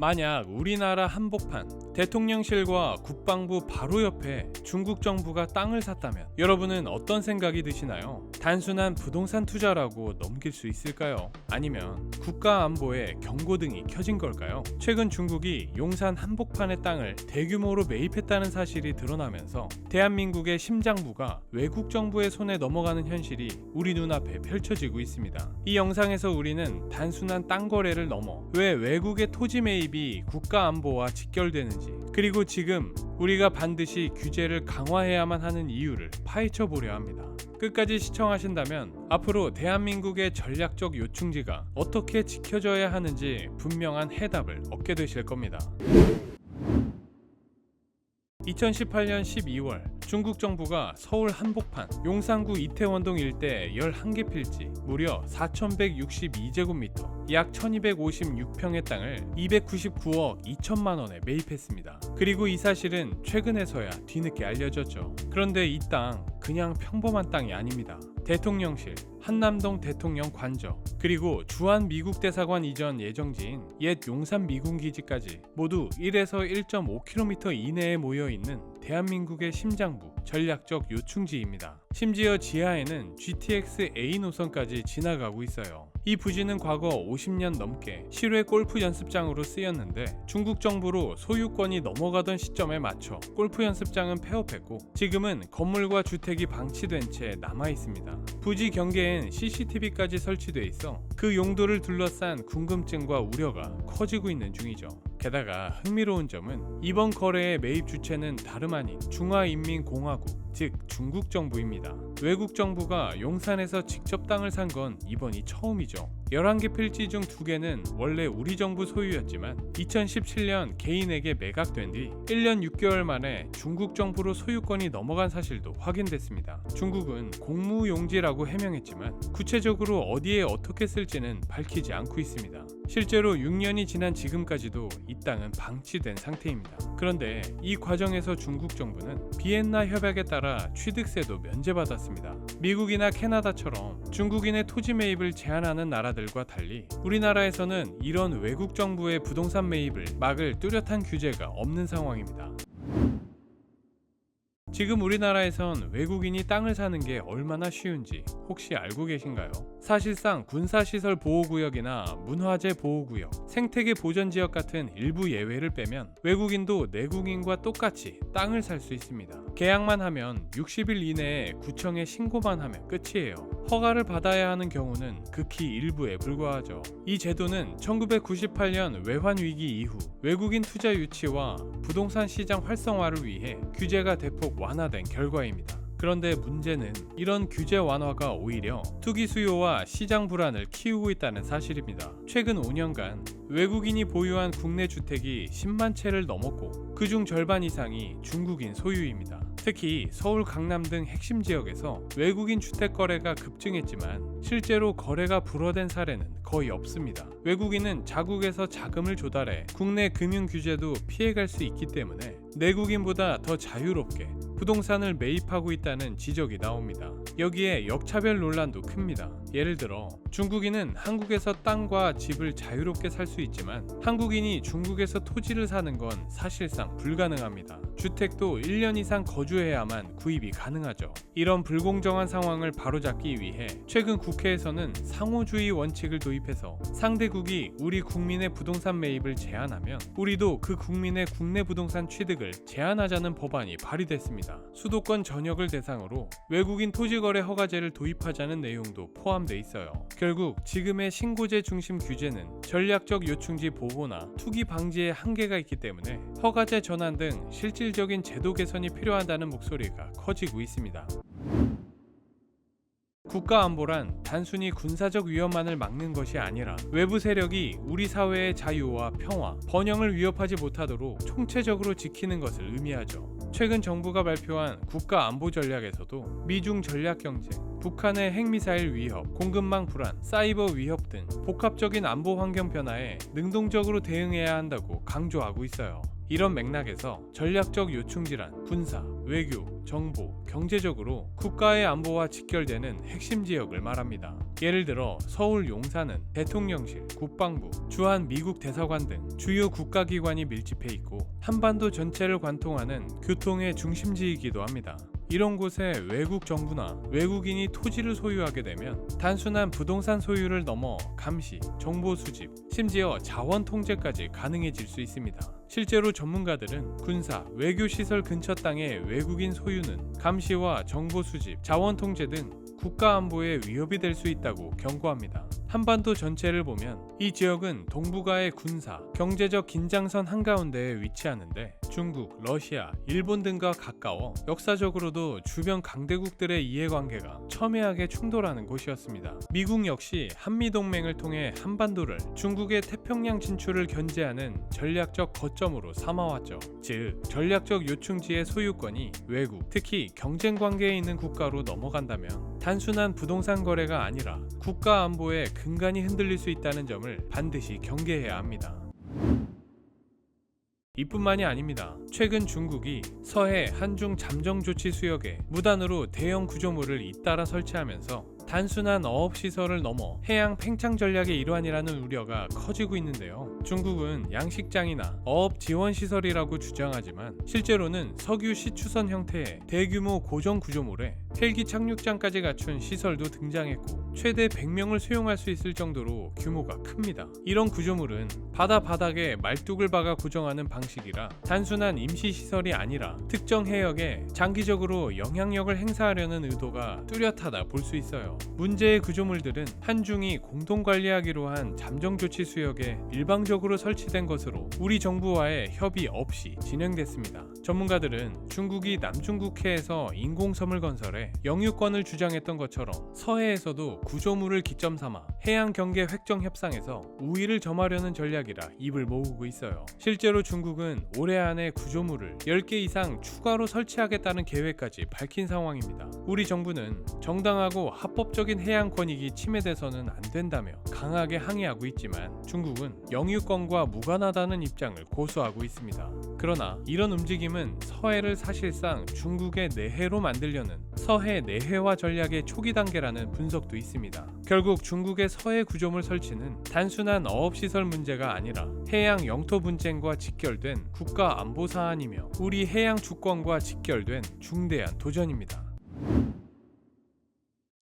만약 우리나라 한복판, 대통령실과 국방부 바로 옆에 중국 정부가 땅을 샀다면 여러분은 어떤 생각이 드시나요? 단순한 부동산 투자라고 넘길 수 있을까요? 아니면 국가 안보에 경고등이 켜진 걸까요? 최근 중국이 용산 한복판의 땅을 대규모로 매입했다는 사실이 드러나면서 대한민국의 심장부가 외국 정부의 손에 넘어가는 현실이 우리 눈앞에 펼쳐지고 있습니다. 이 영상에서 우리는 단순한 땅 거래를 넘어 왜 외국의 토지 매입이 국가 안보와 직결되는지, 그리고 지금 우리가 반드시 규제를 강화해야만 하는 이유를 파헤쳐 보려 합니다. 끝까지 시청하신다면 앞으로 대한민국의 전략적 요충지가 어떻게 지켜져야 하는지 분명한 해답을 얻게 되실 겁니다. 2018년 12월 중국 정부가 서울 한복판 용산구 이태원동 일대 11개 필지 무려 4,162제곱미터 약 1,256평의 땅을 299억 2천만 원에 매입했습니다. 그리고 이 사실은 최근에서야 뒤늦게 알려졌죠. 그런데 이 땅 그냥 평범한 땅이 아닙니다. 대통령실, 한남동 대통령 관저, 그리고 주한 미국 대사관 이전 예정지인 옛 용산 미군기지까지 모두 1에서 1.5km 이내에 모여있는 대한민국의 심장부, 전략적 요충지입니다. 심지어 지하에는 GTX A 노선까지 지나가고 있어요. 이 부지는 과거 50년 넘게 실외 골프 연습장으로 쓰였는데 중국 정부로 소유권이 넘어가던 시점에 맞춰 골프 연습장은 폐업했고 지금은 건물과 주택이 방치된 채 남아있습니다. 부지 경계엔 CCTV까지 설치돼 있어 그 용도를 둘러싼 궁금증과 우려가 커지고 있는 중이죠. 게다가 흥미로운 점은 이번 거래의 매입 주체는 다름 아닌 중화인민공화국, 즉 중국 정부입니다. 외국 정부가 용산에서 직접 땅을 산 건 이번이 처음이죠. 11개 필지 중 2개는 원래 우리 정부 소유였지만 2017년 개인에게 매각된 뒤 1년 6개월 만에 중국 정부로 소유권이 넘어간 사실도 확인됐습니다. 중국은 공무용지라고 해명했지만 구체적으로 어디에 어떻게 쓸지는 밝히지 않고 있습니다. 실제로 6년이 지난 지금까지도 이 땅은 방치된 상태입니다. 그런데 이 과정에서 중국 정부는 비엔나 협약에 따라 취득세도 면제받았습니다. 미국이나 캐나다처럼 중국인의 토지 매입을 제한하는 나라들과 달리 우리나라에서는 이런 외국 정부의 부동산 매입을 막을 뚜렷한 규제가 없는 상황입니다. 지금 우리나라에선 외국인이 땅을 사는 게 얼마나 쉬운지 혹시 알고 계신가요? 사실상 군사시설 보호구역이나 문화재 보호구역, 생태계 보전지역 같은 일부 예외를 빼면 외국인도 내국인과 똑같이 땅을 살 수 있습니다. 계약만 하면 60일 이내에 구청에 신고만 하면 끝이에요. 허가를 받아야 하는 경우는 극히 일부에 불과하죠. 이 제도는 1998년 외환위기 이후 외국인 투자 유치와 부동산 시장 활성화를 위해 규제가 대폭 완화된 결과입니다. 그런데 문제는 이런 규제 완화가 오히려 투기 수요와 시장 불안을 키우고 있다는 사실입니다. 최근 5년간 외국인이 보유한 국내 주택이 10만 채를 넘었고 그중 절반 이상이 중국인 소유입니다. 특히 서울, 강남 등 핵심 지역에서 외국인 주택 거래가 급증했지만 실제로 거래가 불어된 사례는 거의 없습니다. 외국인은 자국에서 자금을 조달해 국내 금융 규제도 피해갈 수 있기 때문에 내국인보다 더 자유롭게 부동산을 매입하고 있다는 지적이 나옵니다. 여기에 역차별 논란도 큽니다. 예를 들어 중국인은 한국에서 땅과 집을 자유롭게 살 수 있지만 한국인이 중국에서 토지를 사는 건 사실상 불가능합니다. 주택도 1년 이상 거주해야만 구입이 가능하죠. 이런 불공정한 상황을 바로잡기 위해 최근 국회에서는 상호주의 원칙을 도입해서 상대국이 우리 국민의 부동산 매입을 제한하면 우리도 그 국민의 국내 부동산 취득을 제한하자는 법안이 발의됐습니다. 수도권 전역을 대상으로 외국인 토지거래 허가제를 도입하자는 내용도 포함돼 있어요. 결국 지금의 신고제 중심 규제는 전략적 요충지 보호나 투기 방지에 한계가 있기 때문에 허가제 전환 등 실질적인 제도 개선이 필요하다는 목소리가 커지고 있습니다. 국가안보란 단순히 군사적 위협만을 막는 것이 아니라 외부 세력이 우리 사회의 자유와 평화, 번영을 위협하지 못하도록 총체적으로 지키는 것을 의미하죠. 최근 정부가 발표한 국가안보 전략에서도 미중 전략 경쟁, 북한의 핵미사일 위협, 공급망 불안, 사이버 위협 등 복합적인 안보 환경 변화에 능동적으로 대응해야 한다고 강조하고 있어요. 이런 맥락에서 전략적 요충 질환, 군사, 외교, 정보, 경제적으로 국가의 안보와 직결되는 핵심 지역을 말합니다. 예를 들어 서울 용산은 대통령실, 국방부, 주한 미국 대사관 등 주요 국가기관이 밀집해 있고 한반도 전체를 관통하는 교통의 중심지이기도 합니다. 이런 곳에 외국 정부나 외국인이 토지를 소유하게 되면 단순한 부동산 소유를 넘어 감시, 정보 수집, 심지어 자원 통제까지 가능해질 수 있습니다. 실제로 전문가들은 군사, 외교 시설 근처 땅의 외국인 소유는 감시와 정보 수집, 자원 통제 등 국가 안보에 위협이 될 수 있다고 경고합니다. 한반도 전체를 보면 이 지역은 동북아의 군사, 경제적 긴장선 한가운데에 위치하는데 중국, 러시아, 일본 등과 가까워 역사적으로도 주변 강대국들의 이해관계가 첨예하게 충돌하는 곳이었습니다. 미국 역시 한미동맹을 통해 한반도를 중국의 태평양 진출을 견제하는 전략적 거점으로 삼아왔죠. 즉, 전략적 요충지의 소유권이 외국, 특히 경쟁 관계에 있는 국가로 넘어간다면 단순한 부동산 거래가 아니라 국가 안보에 근간이 흔들릴 수 있다는 점을 반드시 경계해야 합니다. 이뿐만이 아닙니다. 최근 중국이 서해 한중 잠정조치 수역에 무단으로 대형 구조물을 잇따라 설치하면서 단순한 어업시설을 넘어 해양 팽창 전략의 일환이라는 우려가 커지고 있는데요. 중국은 양식장이나 어업지원시설이라고 주장하지만 실제로는 석유 시추선 형태의 대규모 고정 구조물에 헬기 착륙장까지 갖춘 시설도 등장했고 최대 100명을 수용할 수 있을 정도로 규모가 큽니다. 이런 구조물은 바다 바닥에 말뚝을 박아 고정하는 방식이라 단순한 임시시설이 아니라 특정 해역에 장기적으로 영향력을 행사하려는 의도가 뚜렷하다 볼 수 있어요. 문제의 구조물들은 한중이 공동 관리하기로 한 잠정조치 수역에 일방적으로 설치된 것으로 우리 정부와의 협의 없이 진행됐습니다. 전문가들은 중국이 남중국해에서 인공섬을 건설해 영유권을 주장했던 것처럼 서해에서도 구조물을 기점 삼아 해양 경계 획정 협상에서 우위를 점하려는 전략이라 입을 모으고 있어요. 실제로 중국은 올해 안에 구조물을 10개 이상 추가로 설치하겠다는 계획까지 밝힌 상황입니다. 우리 정부는 정당하고 합법적인 해양 권익이 침해돼서는 안 된다며 강하게 항의하고 있지만 중국은 영유권과 무관하다는 입장을 고수하고 있습니다. 그러나 이런 움직임은 서해를 사실상 중국의 내해로 만들려는 서해 내해화 전략의 초기 단계라는 분석도 있습니다. 결국 중국의 서해 구조물 설치는 단순한 어업시설 문제가 아니라 해양 영토 분쟁과 직결된 국가 안보 사안이며 우리 해양 주권과 직결된 중대한 도전입니다.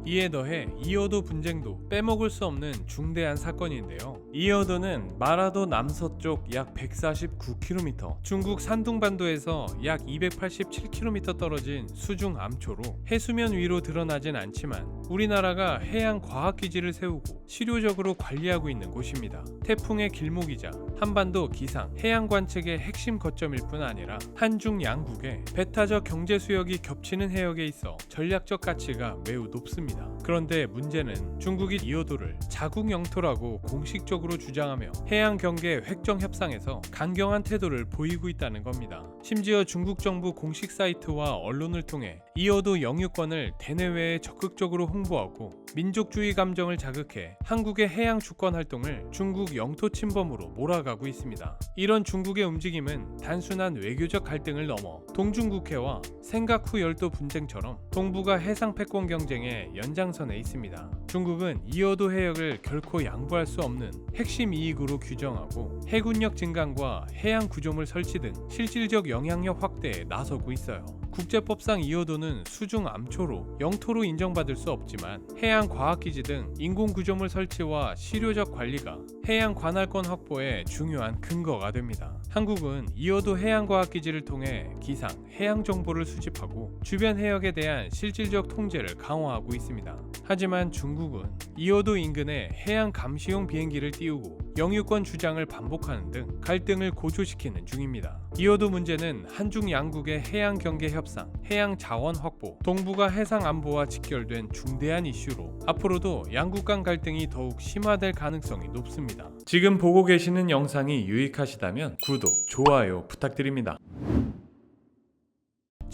이에 더해 이어도 분쟁도 빼먹을 수 없는 중대한 사건인데요. 이어도는 마라도 남서쪽 약 149km, 중국 산둥반도에서 약 287km 떨어진 수중 암초로 해수면 위로 드러나진 않지만 우리나라가 해양 과학기지를 세우고 실효적으로 관리하고 있는 곳입니다. 태풍의 길목이자 한반도 기상, 해양 관측의 핵심 거점일 뿐 아니라 한중 양국의 배타적 경제 수역이 겹치는 해역에 있어 전략적 가치가 매우 높습니다. 그런데 문제는 중국이 이어도를 자국 영토라고 공식적으로 주장하며 해양 경계 획정 협상에서 강경한 태도를 보이고 있다는 겁니다. 심지어 중국 정부 공식 사이트와 언론을 통해 이어도 영유권을 대내외에 적극적으로 홍보하고 민족주의 감정을 자극해 한국의 해양 주권 활동을 중국 영토 침범으로 몰아가고 있습니다. 이런 중국의 움직임은 단순한 외교적 갈등을 넘어 동중국해와 생각후 열도 분쟁처럼 동북아 해상 패권 경쟁의 연장선에 있습니다. 중국은 이어도 해역을 결코 양보할 수 없는 핵심 이익으로 규정하고 해군력 증강과 해양 구조물 설치 등 실질적 영향력 확대에 나서고 있어요. 국제법상 이어도는 수중 암초로 영토로 인정받을 수 없지만 해양 과학기지 등 인공구조물 설치와 실효적 관리가 해양 관할권 확보에 중요한 근거가 됩니다. 한국은 이어도 해양과학기지를 통해 기상, 해양 정보를 수집하고 주변 해역에 대한 실질적 통제를 강화하고 있습니다. 하지만 중국은 이어도 인근에 해양 감시용 비행기를 띄우고 영유권 주장을 반복하는 등 갈등을 고조시키는 중입니다. 이어도 문제는 한중 양국의 해양 경계 협상, 해양 자원 확보, 동북아 해상 안보와 직결된 중대한 이슈로 앞으로도 양국 간 갈등이 더욱 심화될 가능성이 높습니다. 지금 보고 계시는 영상이 유익하시다면 구독, 좋아요 부탁드립니다.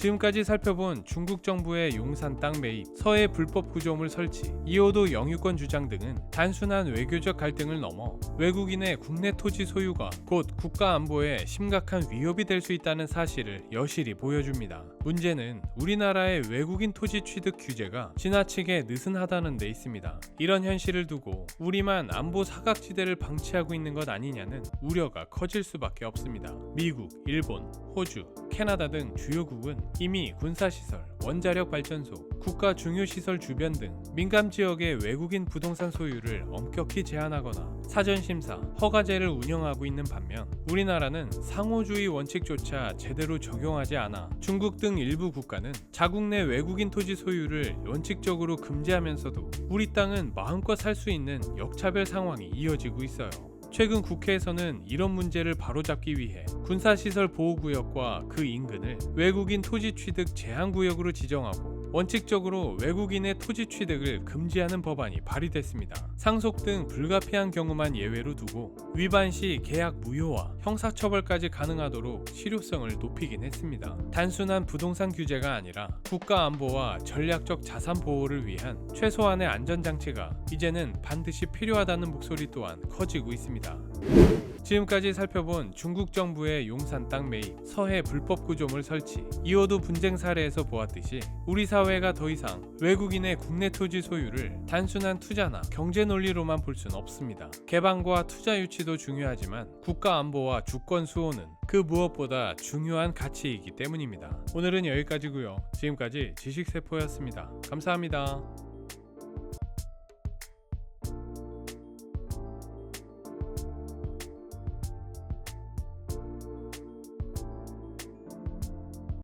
지금까지 살펴본 중국 정부의 용산 땅 매입, 서해 불법 구조물 설치, 이호도 영유권 주장 등은 단순한 외교적 갈등을 넘어 외국인의 국내 토지 소유가 곧 국가 안보에 심각한 위협이 될 수 있다는 사실을 여실히 보여줍니다. 문제는 우리나라의 외국인 토지 취득 규제가 지나치게 느슨하다는 데 있습니다. 이런 현실을 두고 우리만 안보 사각지대를 방치하고 있는 것 아니냐는 우려가 커질 수밖에 없습니다. 미국, 일본, 호주, 캐나다 등 주요국은 이미 군사시설, 원자력 발전소, 국가 중요 시설 주변 등 민감 지역의 외국인 부동산 소유를 엄격히 제한하거나 사전 심사, 허가제를 운영하고 있는 반면 우리나라는 상호주의 원칙조차 제대로 적용하지 않아 중국 등 일부 국가는 자국 내 외국인 토지 소유를 원칙적으로 금지하면서도 우리 땅은 마음껏 살 수 있는 역차별 상황이 이어지고 있어요. 최근 국회에서는 이런 문제를 바로잡기 위해 군사시설 보호구역과 그 인근을 외국인 토지 취득 제한구역으로 지정하고 원칙적으로 외국인의 토지 취득을 금지하는 법안이 발의됐습니다. 상속 등 불가피한 경우만 예외로 두고 위반 시 계약 무효와 형사처벌까지 가능하도록 실효성을 높이긴 했습니다. 단순한 부동산 규제가 아니라 국가 안보와 전략적 자산 보호를 위한 최소한의 안전장치가 이제는 반드시 필요하다는 목소리 또한 커지고 있습니다. 지금까지 살펴본 중국 정부의 용산 땅 매입, 서해 불법 구조물 설치, 이호도 분쟁 사례에서 보았듯이 우리 사회가 더 이상 외국인의 국내 토지 소유를 단순한 투자나 경제 논리로만 볼 수는 없습니다. 개방과 투자 유치도 중요하지만 국가 안보와 주권 수호는 그 무엇보다 중요한 가치이기 때문입니다. 오늘은 여기까지고요. 지금까지 지식세포였습니다. 감사합니다.